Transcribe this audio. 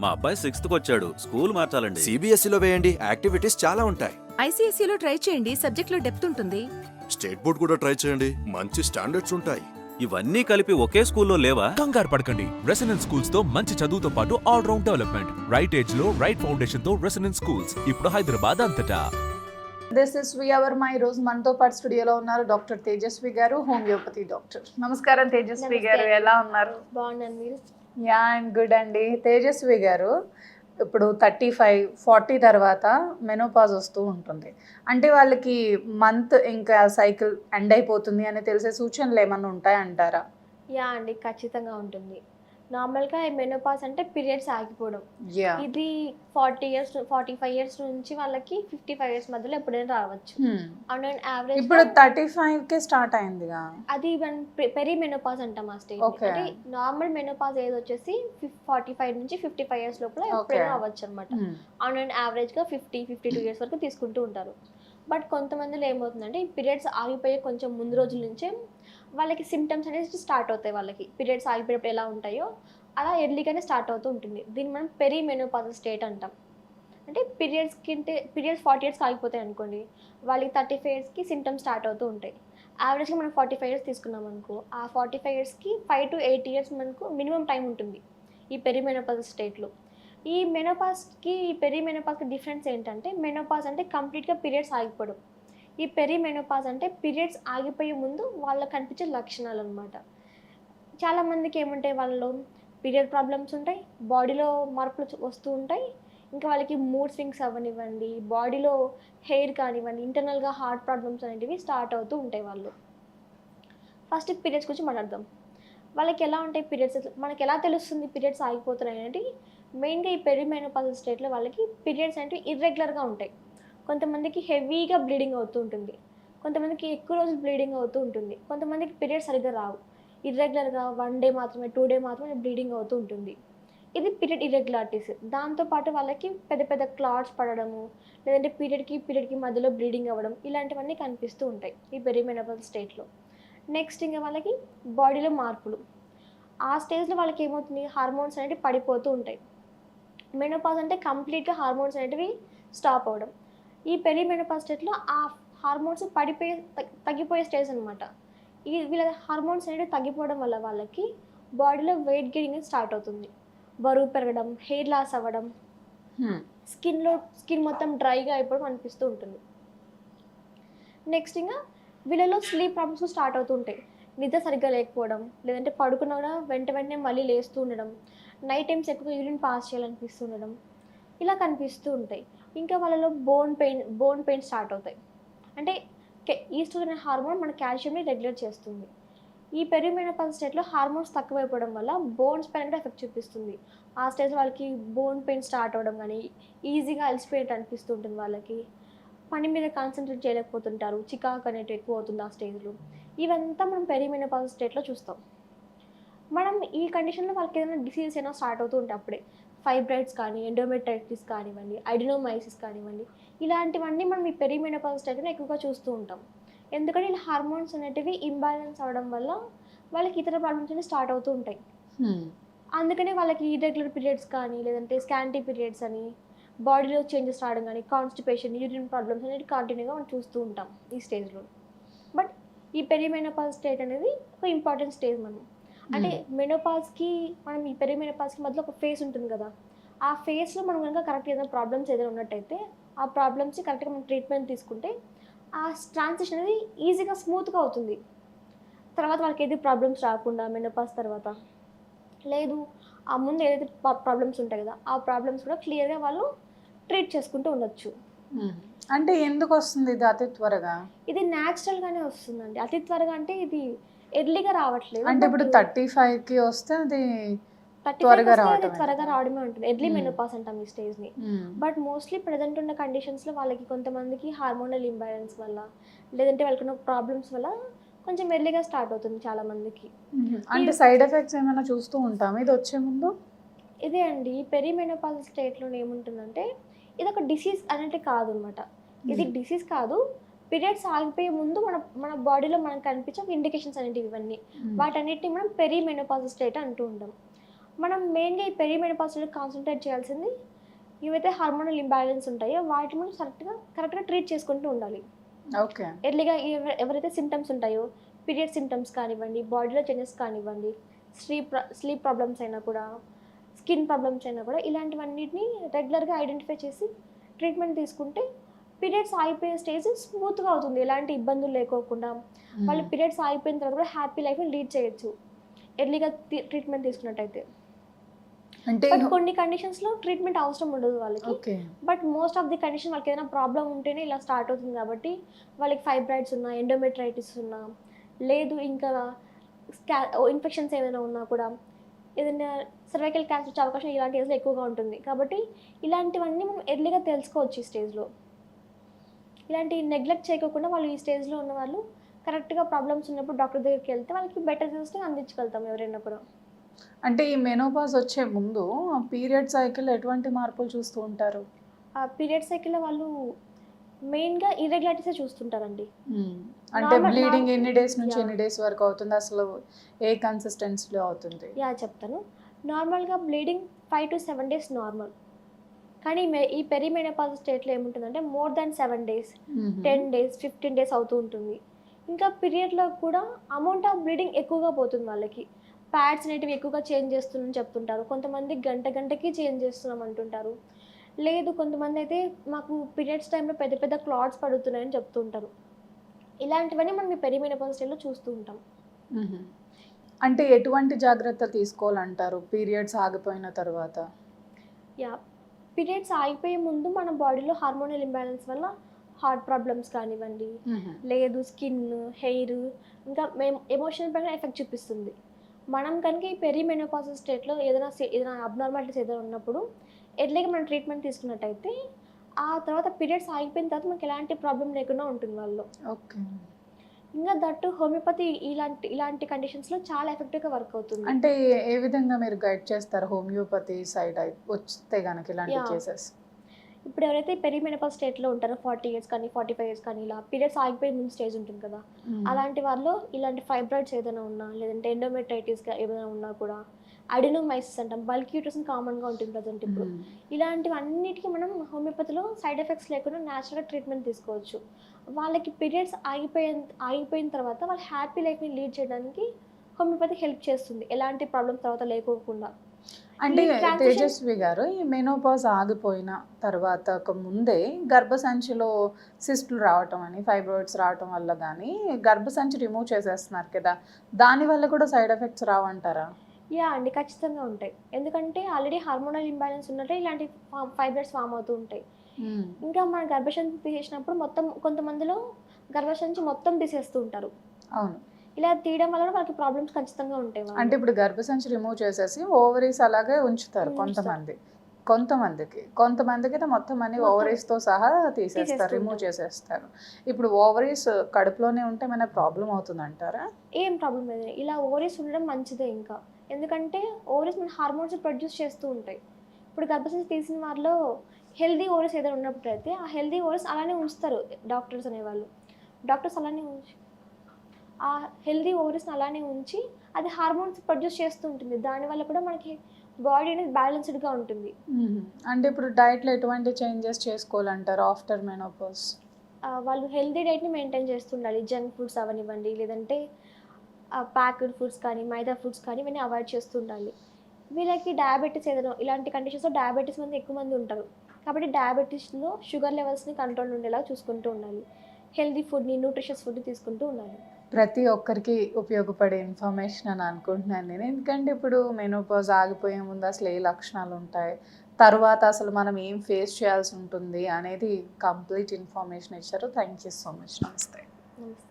మా అబ్బాయి 6th వచ్చాడు, స్కూల్ మార్చాలండి. సిబిఎస్ఈలో వేయండి, యాక్టివిటీస్ చాలా ఉంటాయి. ఐసీఎస్ఈలో ట్రై చేయండి, సబ్జెక్ట్లో డెప్త్ ఉంటుంది. స్టేట్ బోర్డ్ కూడా ట్రై చేయండి, మంచి స్టాండర్డ్స్ ఉంటాయి. ఇవన్నీ కలిపి ఒకే స్కూల్లో లేవా? కంగారు పడకండి. రెసిడెన్స్ స్కూల్స్ తో మంచి చదువుతో పాటు all round development, right age లో రైట్ ఫౌండేషన్ తో రెసిడెన్స్ స్కూల్స్ ఇప్పుడు హైదరాబాద్ అంతటా. This is Srivarma. ఈ రోజు మనతో పాటు స్టూడియోలో ఉన్నారు డాక్టర్ తేజస్వి గారు, హోమియోపతి డాక్టర్. నమస్కారం తేజస్వి గారు, ఎలా ఉన్నారు? బాగున్నాను, మీరు? యా, ఐఎమ్ గుడ్ అండి. తేజస్వి గారు, ఇప్పుడు 35-40 తర్వాత మెనోపాజ్ వస్తూ ఉంటుంది. అంటే వాళ్ళకి మంత్ ఇంకా సైకిల్ ఎండ్ అయిపోతుంది అని తెలిసే సూచనలు ఏమన్నా ఉంటాయంటారా? యా అండి, ఖచ్చితంగా ఉంటుంది. నార్మల్గా మెనోపాజ్ అంటే పీరియడ్స్ ఆగిపోవడం. యా. ఇది 45 ఇయర్స్ నుంచి వాళ్ళకి 55 ఇయర్స్ మధ్యలో ఎప్పుడైనా రావచ్చు. అండ్ యావరేజ్ ఇప్పుడు 35కే స్టార్ట్ అయిందిగా. అది పెరి మెనోపాజ్ అంటాం ఆ స్టేజ్. Okay. అంటే నార్మల్ మెనోపాజ్ ఏజ్ వచ్చేసి 45 నుంచి 55 ఇయర్స్ లోపల ఎప్పుడైనా అవ్వచ్చు అనమాట. అండ్ యావరేజ్గా 50-52 ఇయర్స్ వరకు తీసుకుంటూ ఉంటారు. బట్ కొంతమందిలో ఏమవుతుందంటే ఈ పీరియడ్స్ ఆగిపోయే కొంచెం ముందు రోజుల నుంచే వాళ్ళకి సిమ్టమ్స్ అనేది స్టార్ట్ అవుతాయి. వాళ్ళకి పీరియడ్స్ ఆగిపోయేటప్పుడు ఎలా ఉంటాయో అలా ఎర్లీగానే స్టార్ట్ అవుతూ ఉంటుంది. దీన్ని మనం పెరి మెనోపాజల్ స్టేట్ అంటాం. అంటే పీరియడ్స్ 40 ఇయర్స్కి ఆగిపోతాయి అనుకోండి, వాళ్ళకి 35 ఇయర్స్కి సిమ్టమ్స్ స్టార్ట్ అవుతూ ఉంటాయి. యావరేజ్గా మనం 45 ఇయర్స్ తీసుకున్నాం అనుకో, ఆ 45 ఇయర్స్కి 5 to 8 ఇయర్స్ మనకు మినిమం టైం ఉంటుంది ఈ పెరి మెనోపాజల్ స్టేట్లో. ఈ పెరి మెనోపాజ్కి డిఫరెన్స్ ఏంటంటే, మెనోపాజ్ అంటే కంప్లీట్గా పీరియడ్స్ ఆగిపోవడం. ఈ పెరి మెనోపాజ్ అంటే పీరియడ్స్ ఆగిపోయే ముందు వాళ్ళకి కనిపించే లక్షణాలు అనమాట. చాలామందికి ఏముంటాయి, వాళ్ళలో పీరియడ్ ప్రాబ్లమ్స్ ఉంటాయి, బాడీలో మార్పులు వస్తూ ఉంటాయి, ఇంకా వాళ్ళకి మూడ్ స్వింగ్స్ అవ్వనివ్వండి, బాడీలో హెయిర్ కానివ్వండి, ఇంటర్నల్గా హార్ట్ ప్రాబ్లమ్స్ అనేటివి స్టార్ట్ అవుతూ ఉంటాయి. వాళ్ళు ఫస్ట్ పీరియడ్స్ గురించి మాట్లాడదాం. వాళ్ళకి ఎలా ఉంటాయి పీరియడ్స్, మనకి ఎలా తెలుస్తుంది పీరియడ్స్ ఆగిపోతున్నాయి అనేది? మెయిన్గా ఈ పెరి మెనోపాజల్ స్టేట్లో వాళ్ళకి పీరియడ్స్ అనేవి ఇర్రెగ్యులర్గా ఉంటాయి. కొంతమందికి హెవీగా బ్లీడింగ్ అవుతూ ఉంటుంది, కొంతమందికి ఎక్కువ రోజులు బ్లీడింగ్ అవుతూ ఉంటుంది, కొంతమందికి పీరియడ్స్ సరిగ్గా రావు. ఇర్రెగ్యులర్గా 1 డే మాత్రమే 2 డే మాత్రమే బ్లీడింగ్ అవుతూ ఉంటుంది. ఇది పీరియడ్ ఇర్రెగ్యులారిటీస్. దాంతోపాటు వాళ్ళకి పెద్ద పెద్ద క్లాట్స్ పడడము, లేదంటే పీరియడ్కి మధ్యలో బ్లీడింగ్ అవ్వడం, ఇలాంటివన్నీ కనిపిస్తూ ఉంటాయి ఈ పెరి మెనోపాజల్ స్టేట్లో. నెక్స్ట్ ఇంకా వాళ్ళకి బాడీలో మార్పులు. ఆ స్టేజ్లో వాళ్ళకి ఏమవుతుంది, హార్మోన్స్ అనేవి పడిపోతూ ఉంటాయి. మెనోపాజ్ అంటే కంప్లీట్గా హార్మోన్స్ అనేటివి స్టాప్ అవ్వడం. ఈ పెరి మెనోపాజ్ స్టేట్లో ఆ హార్మోన్స్ తగ్గిపోయే స్టేజ్ అనమాట. వీళ్ళ హార్మోన్స్ అనేవి తగ్గిపోవడం వల్ల వాళ్ళకి బాడీలో వెయిట్ గెయినింగ్ స్టార్ట్ అవుతుంది. బరువు పెరగడం, హెయిర్ లాస్ అవ్వడం, స్కిన్ మొత్తం డ్రైగా అయిపోవడం అనిపిస్తూ ఉంటుంది. నెక్స్ట్ ఇంకా వీళ్ళలో స్లీప్ ప్రాబ్లమ్స్ స్టార్ట్ అవుతూ ఉంటాయి. నిద్ర సరిగ్గా లేకపోవడం, లేదంటే పడుకున్న కూడా వెంటనే మళ్ళీ లేస్తూ ఉండడం, నైట్ టైమ్స్ ఎక్కువగా యూరిన్ పాస్ చేయాలనిపిస్తూ ఉండడం, ఇలా కనిపిస్తూ ఉంటాయి. ఇంకా వాళ్ళలో బోన్ పెయిన్ స్టార్ట్ అవుతాయి. అంటే ఈస్ట్రోజన్ అనే హార్మోన్ మన కాల్షియంని రెగ్యులేట్ చేస్తుంది. ఈ పెరి మెనోపాజ్ స్టేట్లో హార్మోన్స్ తక్కువైపోవడం వల్ల బోన్స్ పైన కూడా ఎఫెక్ట్ చూపిస్తుంది. ఆ స్టేజ్ వాళ్ళకి బోన్ పెయిన్ స్టార్ట్ అవ్వడం కానీ, ఈజీగా అలసిపోయినట్టు అనిపిస్తూ ఉంటుంది. వాళ్ళకి పని మీద కాన్సన్ట్రేట్ చేయలేకపోతుంటారు, చికాకు అనేది ఎక్కువ అవుతుంది ఆ స్టేజ్లో. ఇవంతా మనం పెరి మెనోపాజ్ స్టేట్లో చూస్తాం. మనం ఈ కండిషన్లో వాళ్ళకి ఏదైనా డిసీజెస్ అయినా స్టార్ట్ అవుతూ ఉంటాయి. అప్పుడే ఫైబ్రాయిడ్స్ కానీ, ఎండోమెట్రైటిస్ కానివ్వండి, అడినోమైసిస్ కానివ్వండి, ఇలాంటివన్నీ మనం ఈ పెరి మెనోపాజ్ స్టేట్లో ఎక్కువగా చూస్తూ ఉంటాం. ఎందుకంటే ఇలా హార్మోన్స్ అనేటివి ఇంబ్యాలెన్స్ అవ్వడం వల్ల వాళ్ళకి ఇతర ప్రాబ్లమ్స్ అనేవి స్టార్ట్ అవుతూ ఉంటాయి. అందుకనే వాళ్ళకి ఇర్రెగ్యులర్ పీరియడ్స్ కానీ, లేదంటే స్కాంటీ పీరియడ్స్ అని, బాడీలో చేంజెస్ రావడం కానీ, కాన్స్టిపేషన్, యూరిన్ ప్రాబ్లమ్స్ అనేవి కంటిన్యూగా మనం చూస్తూ ఉంటాం ఈ స్టేజ్లో. బట్ ఈ పెరి మెనోపాజ్ స్టేట్ అనేది ఒక ఇంపార్టెంట్ స్టేజ్. అంటే మెనోపాజ్కి మనం ఈ పెరి మెనోపాజ్కి మధ్యలో ఒక ఫేస్ ఉంటుంది కదా, ఆ ఫేస్లో మనం కనుక కరెక్ట్ ఏదైనా ప్రాబ్లమ్స్ ఏదైనా ఉన్నట్టయితే ఆ ప్రాబ్లమ్స్కి కరెక్ట్గా మనం ట్రీట్మెంట్ తీసుకుంటే ఆ ట్రాన్సిషన్ అనేది ఈజీగా స్మూత్గా అవుతుంది. తర్వాత వాళ్ళకి ఏది ప్రాబ్లమ్స్ రాకుండా మెనోపాజ్ తర్వాత, లేదు ఆ ముందు ఏదైతే ప్రాబ్లమ్స్ ఉంటాయి కదా, ఆ ప్రాబ్లమ్స్ కూడా క్లియర్గా వాళ్ళు ట్రీట్ చేసుకుంటూ ఉండొచ్చు. అంటే ఎందుకు వస్తుంది ఇది అతి త్వరగా? ఇది న్యాచురల్గానే వస్తుందండి. అతి త్వరగా అంటే ఇది ఎర్లీగా రావట్లేదు. అంటే ఇప్పుడు 35కి వస్తే అది 35 త్వరగా రావడమే ఉంటుంది. ఎర్లీ మెనోపాజ్ అంటాం ఈ స్టేజ్ని. బట్ మోస్ట్లీ ప్రజెంట్ ఉన్న కండిషన్స్లో వాళ్ళకి కొంతమందికి హార్మోనల్ ఇంబ్యాలెన్స్ వల్ల, లేదంటే వాళ్ళకున్న ప్రాబ్లమ్స్ వల్ల కొంచెం ఎర్లీగా స్టార్ట్ అవుతుంది చాలా మందికి. అంటే సైడ్ ఎఫెక్ట్స్ ఏమైనా చూస్తూ ఉంటాం ఇది వచ్చే ముందు? ఇదే అండి, పెరి మెనోపాజ్ స్టేట్లో ఏముంటుందంటే, ఇది ఒక డిసీజ్ అనేది కాదు అనమాట. ఇది డిసీజ్ కాదు, పీరియడ్స్ ఆగిపోయే ముందు మన బాడీలో మనకు కనిపించే ఇండికేషన్స్ అనేటివి ఇవన్నీ. వాటన్నిటిని మనం పెరి మెనోపాజ్ స్టేట్ అంటూ ఉంటాం. మనం మెయిన్గా ఈ పెరిమెనోపాజ్లో కాన్సన్ట్రేట్ చేయాల్సింది ఏవైతే హార్మోనల్ ఇంబ్యాలెన్స్ ఉంటాయో వాటిని మనం కరెక్ట్గా ట్రీట్ చేసుకుంటూ ఉండాలి. ఓకే. ఎర్లీగా ఎవరైతే సిమ్టమ్స్ ఉంటాయో పీరియడ్ సిమ్టమ్స్ కానివ్వండి, బాడీలో చేంజెస్ కానివ్వండి, స్లీప్ ప్రాబ్లమ్స్ అయినా కూడా, స్కిన్ ప్రాబ్లమ్స్ అయినా కూడా ఇలాంటివన్నిటిని రెగ్యులర్గా ఐడెంటిఫై చేసి ట్రీట్మెంట్ తీసుకుంటే పీరియడ్స్ ఆగిపోయే స్టేజ్ స్మూత్గా అవుతుంది. ఎలాంటి ఇబ్బందులు లేకోకుండా వాళ్ళు పీరియడ్స్ ఆగిపోయిన తర్వాత కూడా హ్యాపీ లైఫ్ని లీడ్ చేయొచ్చు ఎర్లీగా ట్రీట్మెంట్ తీసుకున్నట్టయితే. అంటే బట్ కొన్ని కండిషన్స్లో ట్రీట్మెంట్ అవసరం ఉండదు వాళ్ళకి. Okay. But most of the condition వాళ్ళకి ఏదైనా ప్రాబ్లం ఉంటేనే ఇలా స్టార్ట్ అవుతుంది కాబట్టి వాళ్ళకి ఫైబ్రాయిడ్స్ ఉన్నా, ఎండోమెట్రైటిస్ ఉన్నా, లేదు ఇంకా ఇన్ఫెక్షన్స్ ఏమైనా ఉన్నా కూడా, ఏదైనా సర్వైకల్ క్యాన్సర్ వచ్చే అవకాశం ఇలాంటి ఏజ్లో ఎక్కువగా ఉంటుంది. కాబట్టి ఇలాంటివన్నీ మనం ఎర్లీగా తెలుసుకోవచ్చు ఈ స్టేజ్లో. ఇలాంటి నెగ్లెక్ట్ చేయకుండా వాళ్ళు ఈ స్టేజ్లో ఉన్న వాళ్ళు కరెక్ట్గా ప్రాబ్లమ్స్ ఉన్నప్పుడు డాక్టర్ దగ్గరికి వెళ్తే వాళ్ళకి బెటర్ రిజల్ట్స్ని అందించగలుగుతాం ఎవరైనా కూడా. అంటే ఈ మెనోపాజ్ వచ్చే ముందు పీరియడ్ సైకిల్ ఎటువంటి మార్పులు చూస్తూ ఉంటారు? ఆ పీరియడ్ సైకిల్లో వాళ్ళు మెయిన్గా ఇర్రెగ్యులారిటీసే చూస్తుంటారండి. అంటే Normal- బ్లీడింగ్ ఎన్ని డేస్ నుంచి Yeah. ఎన్ని డేస్ వరకు అవుతుంది, అసలు ఏ కన్సిస్టెన్సీలో అవుతుంది? చెప్తాను. నార్మల్గా బ్లీడింగ్ 5 to 7 days నార్మల్. కానీ ఈ పెరిమెనోపాజ్ స్టేట్లో ఏముంటుందంటే more than 7 days, 10 days, 15 days అవుతూ ఉంటుంది. ఇంకా పీరియడ్లో కూడా అమౌంట్ ఆఫ్ బ్లీడింగ్ ఎక్కువగా పోతుంది వాళ్ళకి. ప్యాడ్స్ అనేటివి ఎక్కువగా చేంజ్ చేస్తున్నామని చెప్తుంటారు. కొంతమంది గంటకి చేంజ్ చేస్తున్నాం అంటుంటారు. లేదు కొంతమంది అయితే మాకు పీరియడ్స్ టైంలో పెద్ద పెద్ద క్లాట్స్ పడుతున్నాయని చెప్తుంటారు. ఇలాంటివన్నీ మనం ఈ పెరిమెనోపాజ్ స్టేజ్లో చూస్తూ ఉంటాం. అంటే ఎటువంటి జాగ్రత్తలు తీసుకోవాలంటారు పీరియడ్స్ ఆగిపోయిన తర్వాత? పీరియడ్స్ ఆగిపోయే ముందు మన బాడీలో హార్మోనల్ ఇంబ్యాలెన్స్ వల్ల హార్ట్ ప్రాబ్లమ్స్ కానివ్వండి, లేదు స్కిన్, హెయిర్, ఇంకా మేము ఎమోషనల్ పరంగా ఎఫెక్ట్ చూపిస్తుంది. మనం కనుక ఈ పెరిమెనోపాజ్ స్టేట్లో ఏదైనా అబ్నార్మాలిటీస్ ఏదైనా ఉన్నప్పుడు ఎర్లీగా మనం ట్రీట్మెంట్ తీసుకున్నట్టయితే ఆ తర్వాత పీరియడ్స్ ఆగిపోయిన తర్వాత మనకి ఎలాంటి ప్రాబ్లం లేకుండా ఉంటుంది వాళ్ళు. ఓకే. ఇంకా దట్టు హోమియోపతి ఇలాంటి కండిషన్స్లో చాలా ఎఫెక్టివ్గా వర్క్ అవుతుంది. అంటే ఏ విధంగా మీరు గైడ్ చేస్తారు హోమియోపతి సైడ్ వస్తే కనుక ఇలాంటి Yeah. కేసెస్? ఇప్పుడు ఎవరైతే పెరిమెనోపాజ్ స్టేట్లో ఉంటారో 40 years కానీ 45 years కానీ ఇలా పీరియడ్స్ ఆగిపోయే ముందు స్టేజ్ ఉంటుంది కదా, అలాంటి వాళ్ళు ఇలాంటి ఫైబ్రాయిడ్స్ ఏదైనా ఉన్నా, లేదంటే ఎండోమెట్రైటిస్ ఏదైనా ఉన్నా కూడా, అడినోమైసిస్ అంటాం, బల్క్ యూట్రస్ కామన్గా ఉంటుంది ప్రజెంట్ ఇప్పుడు. ఇలాంటివన్నిటికీ మనం హోమియోపతిలో సైడ్ ఎఫెక్ట్స్ లేకుండా న్యాచురల్గా ట్రీట్మెంట్ తీసుకోవచ్చు. వాళ్ళకి పీరియడ్స్ ఆగిపోయిన తర్వాత వాళ్ళ హ్యాపీ లైఫ్ని లీడ్ చేయడానికి హోమియోపతి హెల్ప్ చేస్తుంది, ఎలాంటి ప్రాబ్లమ్స్ తర్వాత లేకోకుండా. అంటే ఈ transition- తేజస్వి గారు, ఈ మెనోపాజ్ ఆగిపోయిన తర్వాత ముందే గర్భసంచిలో సిస్టులు రావటం అని, ఫైబ్రాయిడ్స్ రావటం వల్ల కానీ గర్భసంచి రిమూవ్ చేసేస్తున్నారు కదా, దానివల్ల కూడా సైడ్ ఎఫెక్ట్స్ రావంటారా? అండి, ఖచ్చితంగా ఉంటాయి. ఎందుకంటే ఆల్రెడీ హార్మోనల్ ఇంబ్యాలెన్స్ ఉన్నట్టే ఇలాంటి ఫైబ్రాయిడ్స్ ఫామ్ అవుతూ ఉంటాయి. ఇంకా మన గర్భసంచి తీసేసినప్పుడు మొత్తం కొంతమందిలో గర్భసంచి మొత్తం తీసేస్తూ ఉంటారు. అవును. ఇలా తీయడం వల్ల కూడా వాళ్ళకి ప్రాబ్లమ్స్ ఖచ్చితంగా ఉంటాయి. అంటే ఇప్పుడు గర్భసంచి రిమూవ్ చేసేసి ఓవరీస్ అలాగే ఉంచుతారు కొంతమందికి అయితే మొత్తం అన్ని ఓవరీస్ తో సహా తీసేస్తారు, రిమూవ్ చేసేస్తారు. ఇప్పుడు ఓవరీస్ కడుపులోనే ఉంటే మన ప్రాబ్లం అవుతుంది అంటారా? ఏం ప్రాబ్లం లేదు, ఇలా ఓవరీస్ ఉండడం మంచిదే. ఇంకా ఎందుకంటే ఓవరీస్ మన హార్మోన్స్ ప్రొడ్యూస్ చేస్తూ ఉంటాయి. ఇప్పుడు గర్భసంచి తీసిన వారిలో హెల్దీ ఓవరీస్ ఏదైనా ఉన్నప్పుడు అయితే ఆ హెల్దీ ఓవరీస్ అలానే ఉంచుతారు డాక్టర్స్ అనేవాళ్ళు. డాక్టర్స్ అలానే ఉంచి ఆ హెల్దీ ఓవరీస్ని అలానే ఉంచి అది హార్మోన్స్ ప్రొడ్యూస్ చేస్తూ ఉంటుంది. దానివల్ల కూడా మనకి బాడీ అనేది బ్యాలెన్స్డ్గా ఉంటుంది. అంటే ఇప్పుడు డైట్లో ఎటువంటి చేంజెస్ చేసుకోవాలంటారు ఆఫ్టర్ మెనోపాజ్? వాళ్ళు హెల్దీ డైట్ని మెయింటైన్ చేస్తుండాలి. జంక్ ఫుడ్స్ అవనివ్వండి, లేదంటే ప్యాక్డ్ ఫుడ్స్ కానీ, మైదా ఫుడ్స్ కానీ ఇవన్నీ అవాయిడ్ చేస్తుండాలి. వీళ్ళకి డయాబెటీస్ ఏదైనా ఇలాంటి కండిషన్స్లో డయాబెటీస్ మంది ఎక్కువ మంది ఉంటారు. కాబట్టి డయాబెటీస్లో షుగర్ లెవెల్స్ని కంట్రోల్ ఉండేలా చూసుకుంటూ ఉండాలి. హెల్దీ ఫుడ్ని, న్యూట్రిషియస్ ఫుడ్ని తీసుకుంటూ ఉండాలి. ప్రతి ఒక్కరికి ఉపయోగపడే ఇన్ఫర్మేషన్ అని అనుకుంటున్నాను నేను. ఎందుకంటే ఇప్పుడు మెనోపాజ్ ఆగిపోయే ముందు అసలు ఏ లక్షణాలు ఉంటాయి, తర్వాత అసలు మనం ఏం ఫేస్ చేయాల్సి ఉంటుంది అనేది కంప్లీట్ ఇన్ఫర్మేషన్ ఇచ్చారు. Thank you so much. నమస్తే. నమస్తే.